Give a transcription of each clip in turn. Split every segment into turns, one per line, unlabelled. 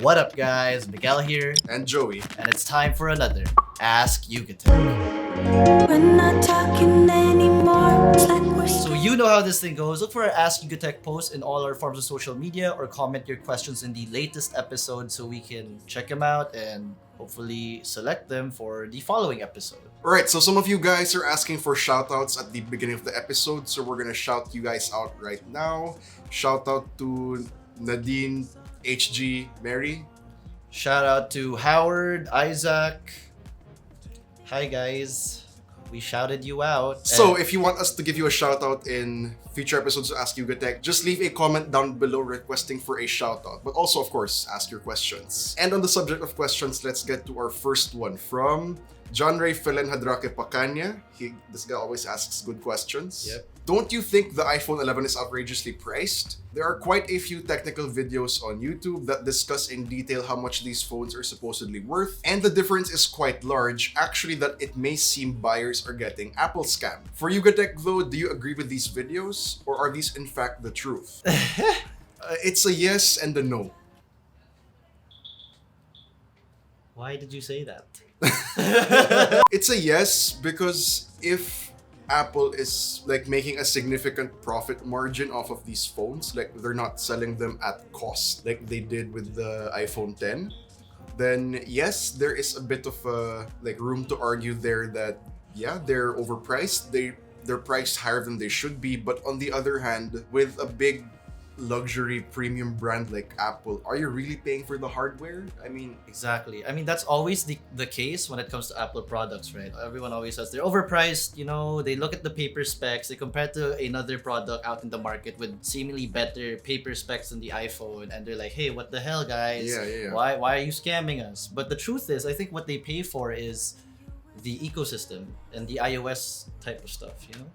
What up, guys? Miguel here,
And Joey.
and it's time for another Ask YugaTech.
We're not talking anymore. It's like we're
So you know how this thing goes. Look for our Ask YugaTech posts in all our forms of social media, or comment your questions in the latest episode so we can check them out and hopefully select them for the following episode.
Alright, so some of you guys are asking for shoutouts at the beginning of the episode, so we're gonna shout you guys out right now. Shout out to Nadine, HG, Mary.
Shout out to Howard, Isaac. Hi guys, we shouted you out.
So
And
if you want us to give you a shout out in future episodes of Ask YugaTech, just leave a comment down below requesting for a shout out. But also, of course, ask your questions. And on the subject of questions, let's get to our first one from John Ray Felen Hadrake Pacanya. This guy always asks good questions.
Yep.
Don't you think the iPhone 11 is outrageously priced? There are quite a few technical videos on YouTube that discuss in detail how much these phones are supposedly worth, and the difference is quite large, actually, that it may seem buyers are getting Apple scam. For YugaTech though, do you agree with these videos, or are these in fact the truth? It's a yes and a no.
why did you say that?
It's a yes because if Apple is like making a significant profit margin off of these phones, like they're not selling them at cost like they did with the iPhone 10, then yes, there is a bit of like room to argue there that yeah, they're overpriced. They're priced higher than they should be. But on the other hand, with a big luxury premium brand like Apple, are you really paying for the hardware? I mean,
Exactly. I mean, that's always the case when it comes to Apple products, right? Everyone always says they're overpriced. You know, they look at the paper specs, they compare it to another product out in the market with seemingly better paper specs than the iPhone, and they're like, hey, what the hell, guys?
Yeah.
Why are you scamming us? But the truth is, I think what they pay for is the ecosystem and the iOS type of stuff, you know?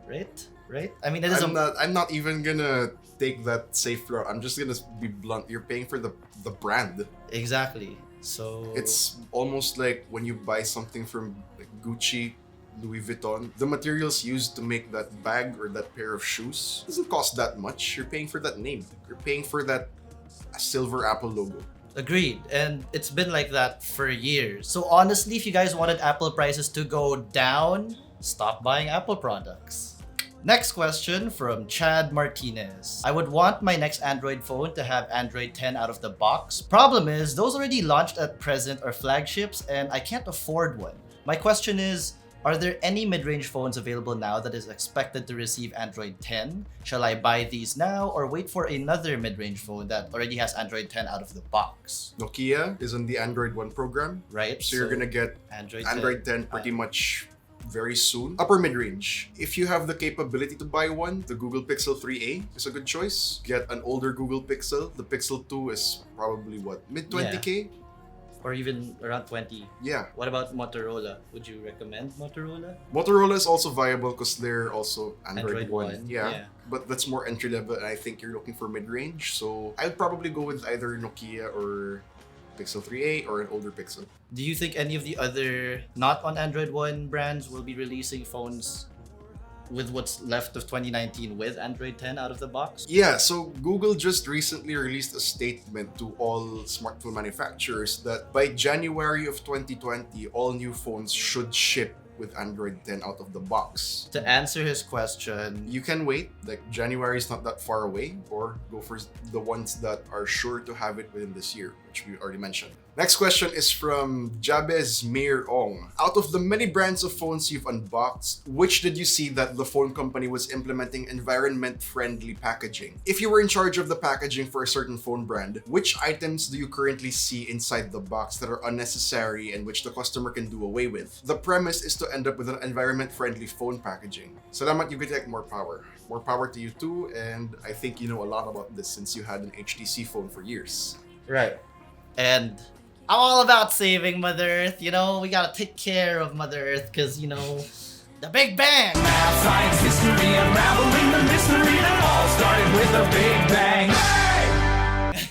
Right? I mean, it is
I'm not even gonna take that safe route. I'm just gonna be blunt. You're paying for the brand.
exactly. So
It's almost like when you buy something from like Gucci, Louis Vuitton, the materials used to make that bag or that pair of shoes doesn't cost that much. You're paying for that name. You're paying for that silver Apple logo.
Agreed, and it's been like that for years. So honestly, if you guys wanted Apple prices to go down, stop buying Apple products. Next question from Chad Martinez. I would want my next Android phone to have Android 10 out of the box. Problem is, those already launched at present are flagships and I can't afford one. My question is, are there any mid-range phones available now that is expected to receive Android 10? Shall I buy these now or wait for another mid-range phone that already has Android 10 out of the box?
Nokia is on the Android 1 program,
Right?
so you're gonna get
Android
Android 10 pretty much very soon. Upper mid-range. If you have the capability to buy one, the Google Pixel 3a is a good choice. Get an older Google Pixel. The Pixel 2 is probably what, mid 20k?
or even around 20.
Yeah.
What about Motorola? Would you recommend Motorola?
Motorola is also viable because they're also Android,
Android
1.
one,
Yeah.
yeah.
But that's more entry level and I think you're looking for mid-range. So I'd probably go with either Nokia or Pixel 3a or an older Pixel.
Do you think any of the other not on Android 1 brands will be releasing phones with what's left of 2019 with Android 10 out of the box?
Yeah, so Google just recently released a statement to all smartphone manufacturers that by January of 2020, all new phones should ship with Android 10 out of the box.
To answer his question,
You can wait, like January is not that far away, or go for the ones that are sure to have it within this year, which we already mentioned. Next question is from Jabez Mir Ong. Out of the many brands of phones you've unboxed, which did you see that the phone company was implementing environment-friendly packaging? If you were in charge of the packaging for a certain phone brand, which items do you currently see inside the box that are unnecessary and which the customer can do away with? The premise is to end up with an environment-friendly phone packaging. Salamat YugaTech, more power. More power to you too, and I think you know a lot about this since you had an HTC phone for years.
right. And I'm all about saving Mother Earth, you know? We gotta take care of Mother Earth because, you know, the Big Bang!
Math, science, history, unraveling the mystery that all started with a Big Bang. Hey!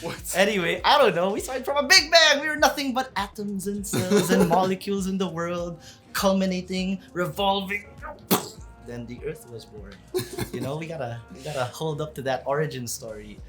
What?
Anyway, I don't know. We started from a Big Bang. We were nothing but atoms and cells and molecules in the world, culminating, revolving. Then the Earth was born. You know, we gotta hold up to that origin story.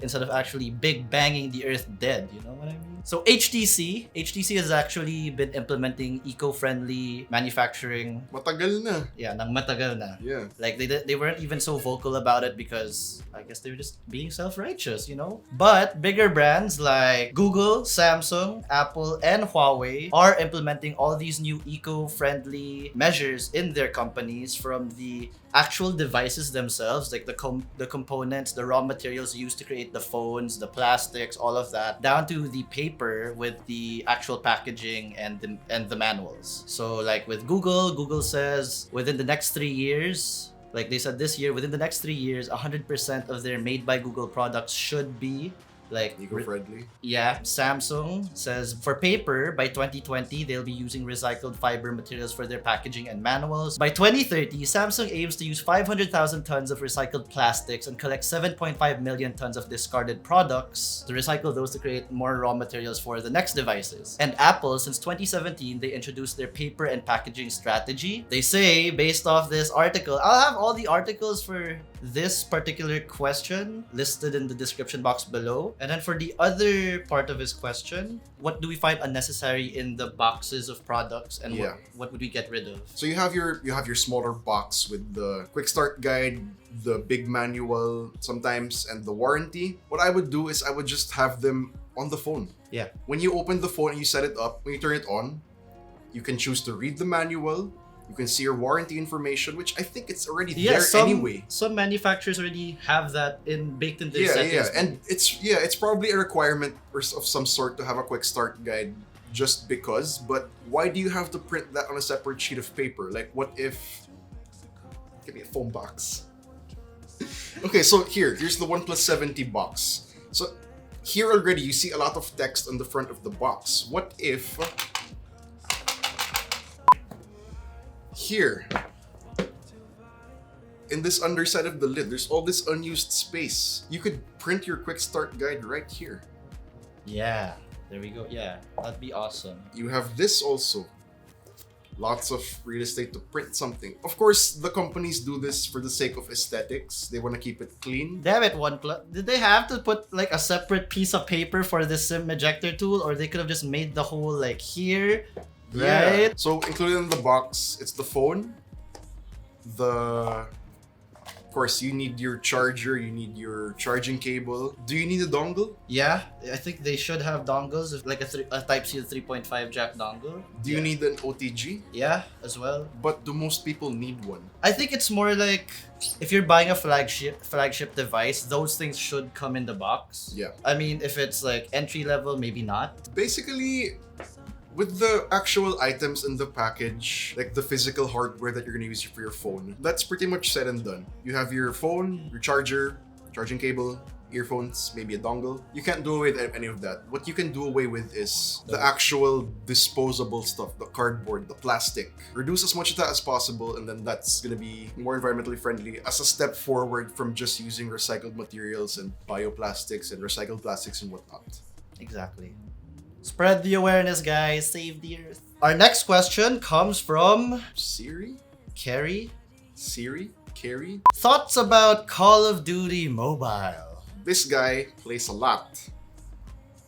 instead of actually big banging the earth dead. You know what I mean? So HTC has actually been implementing eco-friendly manufacturing.
Matagal na.
Yeah, nang matagal na.
Yeah.
Like they weren't even so vocal about it because I guess they were just being self-righteous, you know? But bigger brands like Google, Samsung, Apple, and Huawei are implementing all these new eco-friendly measures in their companies, from the actual devices themselves, like the components, the raw materials used to create the phones, the plastics, all of that, down to the paper with the actual packaging and the manuals. So like with Google says within the next 3 years, like they said this year, within the next 3 years, 100% of their made by Google products should be like
Eco-friendly.
yeah. Samsung says for paper, by 2020, they'll be using recycled fiber materials for their packaging and manuals. By 2030, Samsung aims to use 500,000 tons of recycled plastics and collect 7.5 million tons of discarded products to recycle those to create more raw materials for the next devices. And Apple, since 2017, they introduced their paper and packaging strategy. They say, based off this article, I'll have all the articles for this particular question listed in the description box below. And then for the other part of his question, what do we find unnecessary in the boxes of products, and what would we get rid of?
So you have your smaller box with the quick start guide, the big manual sometimes, and the warranty. What I would do is I would just have them on the phone.
Yeah.
When you open the phone and you set it up, when you turn it on, you can choose to read the manual. You can see your warranty information, which I think it's already there anyway.
Some manufacturers already have that baked in their settings.
Yeah, and it's probably a requirement of some sort to have a quick start guide, just because. But why do you have to print that on a separate sheet of paper? Like, what if? Give me a phone box. Okay, so here's the OnePlus 70 box. So here already you see a lot of text on the front of the box. What if? Here, in this underside of the lid, there's all this unused space. You could print your quick start guide right here.
Yeah, there we go. Yeah, that'd be awesome.
You have this also. Lots of real estate to print something. Of course, the companies do this for the sake of aesthetics. They want to keep it clean.
Damn it, OnePlus. Did they have to put like a separate piece of paper for this SIM ejector tool, or they could have just made the whole like here?
Yeah.
Right.
So included in the box, it's the phone. Of course, you need your charger. You need your charging cable. Do you need a dongle?
Yeah, I think they should have dongles, like a Type-C 3.5 jack dongle.
Do you need an OTG?
Yeah, as well.
But do most people need one?
I think it's more like if you're buying a flagship device, those things should come in the box.
Yeah.
I mean, if it's like entry level, maybe not.
Basically, with the actual items in the package, like the physical hardware that you're gonna use for your phone, that's pretty much said and done. You have your phone, your charger, charging cable, earphones, maybe a dongle. You can't do away with any of that. What you can do away with is the actual disposable stuff, the cardboard, the plastic. Reduce as much of that as possible, and then that's gonna be more environmentally friendly as a step forward from just using recycled materials and bioplastics and recycled plastics and whatnot.
Exactly. Spread the awareness, guys. Save the earth. Our next question comes from Carrie. Thoughts about Call of Duty Mobile?
This guy plays a lot.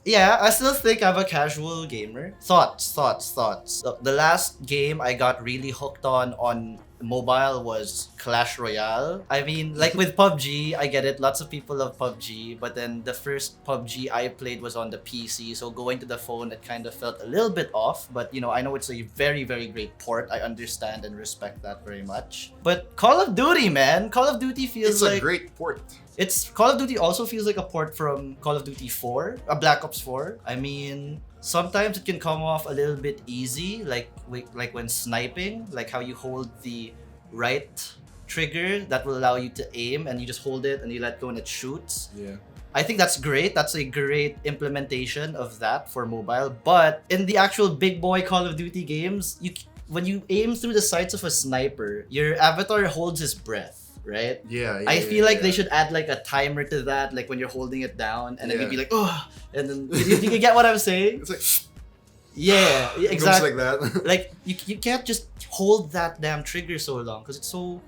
Yeah, I still think I'm a casual gamer. Thoughts. The last game I got really hooked on mobile was Clash Royale. I mean, like with PUBG, I get it. Lots of people love PUBG, but then the first PUBG I played was on the PC, so going to the phone, it kind of felt a little bit off. But you know, I know it's a very, very great port. I understand and respect that very much. But Call of Duty, man, Call of Duty feels
It's a great port.
Call of Duty also feels like a port from Call of Duty 4, Black Ops 4. I mean, sometimes it can come off a little bit easy, like when sniping, like how you hold the right trigger that will allow you to aim, and you just hold it and you let go and it shoots.
Yeah.
I think that's great. That's a great implementation of that for mobile. But in the actual big boy Call of Duty games, when you aim through the sights of a sniper, your avatar holds his breath. Right?
Yeah.
I feel like they should add like a timer to that, like when you're holding it down, and then you'd be like, oh, and then you get what I'm saying?
It's like,
yeah, exactly.
It goes like that.
Like you can't just hold that damn trigger so long because it's so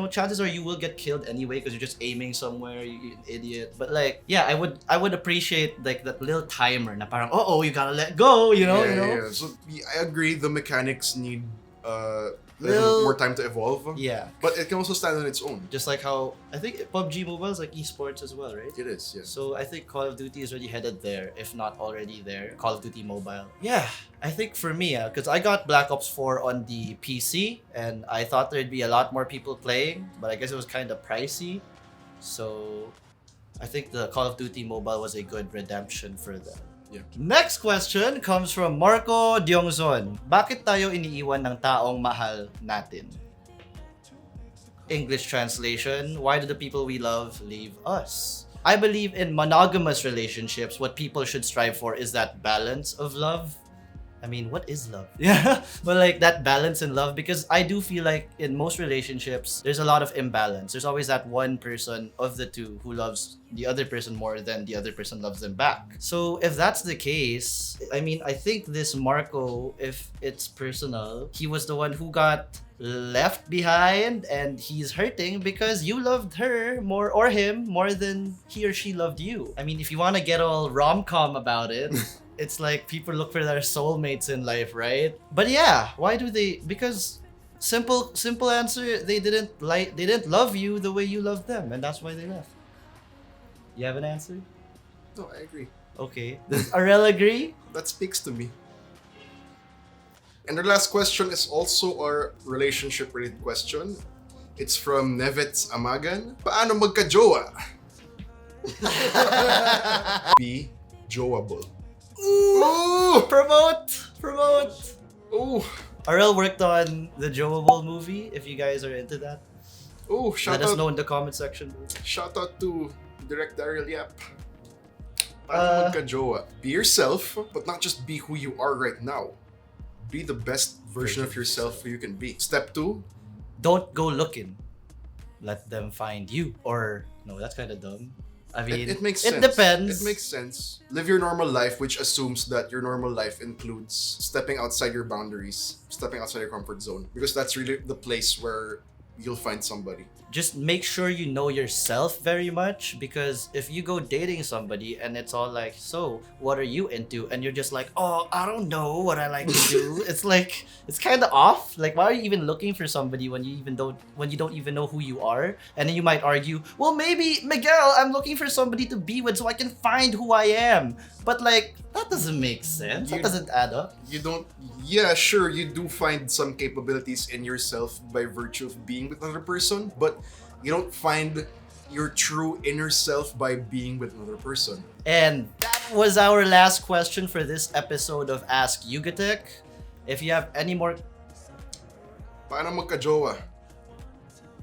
chances are you will get killed anyway because you're just aiming somewhere, you're an idiot. But like, yeah, I would appreciate like that little timer na parang, you gotta let go, you know?
Yeah. So I agree, the mechanics need a
Little-
little more time to evolve.
Yeah.
But it can also stand on its own.
Just like how, I think PUBG Mobile is like esports as well, right?
It is, yes.
So I think Call of Duty is already headed there, if not already there. Call of Duty Mobile. Yeah, I think for me, because I got Black Ops 4 on the PC, and I thought there'd be a lot more people playing, but I guess it was kind of pricey. So I think the Call of Duty Mobile was a good redemption for them.
Yeah.
Next question comes from Marco Diongzon. Bakit tayo iniiwan ng taong mahal natin? English translation, why do the people we love leave us? I believe in monogamous relationships, what people should strive for is that balance of love. I mean, what is love? Yeah, but like that balance in love, because I do feel like in most relationships, there's a lot of imbalance. There's always that one person of the two who loves the other person more than the other person loves them back. So if that's the case, I mean, I think this Marco, if it's personal, he was the one who got left behind and he's hurting because you loved her more or him more than he or she loved you. I mean, if you want to get all rom-com about it, it's like people look for their soulmates in life, right? But yeah, why do they? Because simple answer, they didn't love you the way you loved them, and that's why they left. You have an answer?
No, I agree.
Okay. Does Arel agree?
That speaks to me. And our last question is also our relationship-related question. It's from Nevets Amagan. Paano magkajowa? Be joable.
Ooh! Promote!
Oh,
Arel worked on the Joeable movie, if you guys are into that.
oh! Shout
Let us
out!
know in the comment section.
Shout out to Direct Daryl Yap.
Uh,
Paano magkajowa? Be yourself, but not just be who you are right now. Be the best version of yourself you can be. Step 2.
Don't go looking. Let them find you. Or, no, that's kind of dumb. I mean,
It makes sense.
It depends.
It makes sense. Live your normal life, which assumes that your normal life includes stepping outside your boundaries, stepping outside your comfort zone, because that's really the place where you'll find somebody.
Just make sure you know yourself very much, because if you go dating somebody and it's all like, so what are you into, and you're just like, oh, I don't know what I like to do, it's like, it's kind of off. Like, why are you even looking for somebody when you don't even know who you are? And then you might argue, well, maybe Miguel, I'm looking for somebody to be with so I can find who I am. But like, that doesn't make sense. That doesn't add up.
You don't. Yeah, sure, you do find some capabilities in yourself by virtue of being with another person, but you don't find your true inner self by being with another person.
And that was our last question for this episode of Ask YugaTech. If you have any more...
Paano magkajowa?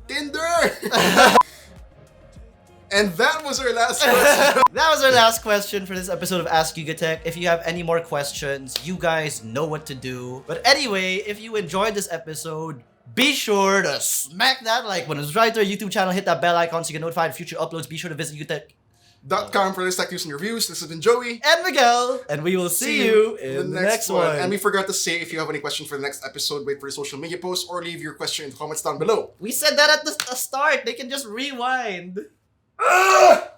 Tinder! And that was our last question.
That was our last question for this episode of Ask YugaTech. If you have any more questions, you guys know what to do. But anyway, if you enjoyed this episode, be sure to smack that like button, subscribe to our YouTube channel, hit that bell icon so you get notified of future uploads. Be sure to visit YugaTech.com
for latest tech news and reviews. This has been Joey.
and Miguel. And we will see you in the next one.
And we forgot to say, if you have any questions for the next episode, wait for your social media posts or leave your question in the comments down below.
We said that at the start. They can just rewind.
Ah!